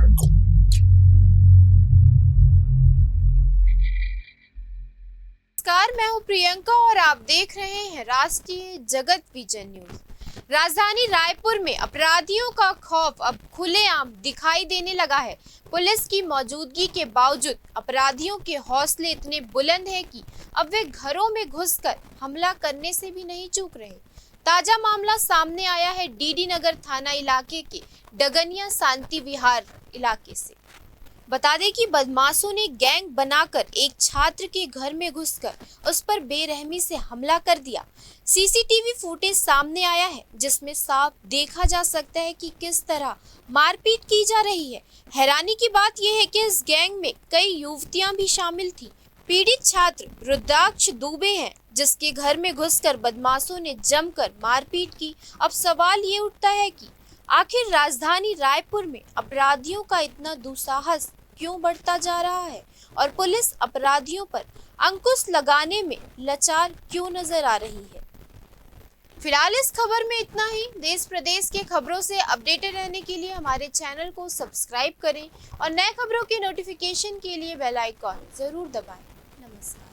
नमस्कार, मैं हूं प्रियंका और आप देख रहे हैं राष्ट्रीय जगत विजन न्यूज। राजधानी रायपुर में अपराधियों का खौफ अब खुलेआम दिखाई देने लगा है। पुलिस की मौजूदगी के बावजूद अपराधियों के हौसले इतने बुलंद हैं कि अब वे घरों में घुसकर हमला करने से भी नहीं चूक रहे। ताजा मामला सामने आया है डीडी नगर थाना इलाके के डगनिया शांति विहार इलाके से। बता दें कि बदमाशों ने गैंग बनाकर एक छात्र के घर में घुसकर उस पर बेरहमी से हमला कर दिया। सीसीटीवी फुटेज सामने आया है जिसमें साफ देखा जा सकता है कि किस तरह मारपीट की जा रही है। हैरानी की बात यह है कि इस गैंग में कई युवतियां भी शामिल थी। पीड़ित छात्र रुद्राक्ष दुबे हैं जिसके घर में घुसकर बदमाशों ने जमकर मारपीट की। अब सवाल ये उठता है कि आखिर राजधानी रायपुर में अपराधियों का इतना दुस्साहस क्यों बढ़ता जा रहा है और पुलिस अपराधियों पर अंकुश लगाने में लाचार क्यों नजर आ रही है। फिलहाल इस खबर में इतना ही। देश प्रदेश के खबरों से अपडेटेड रहने के लिए हमारे चैनल को सब्सक्राइब करें और नए खबरों के नोटिफिकेशन के लिए बेल आइकॉन जरूर दबाएं। नमस्कार।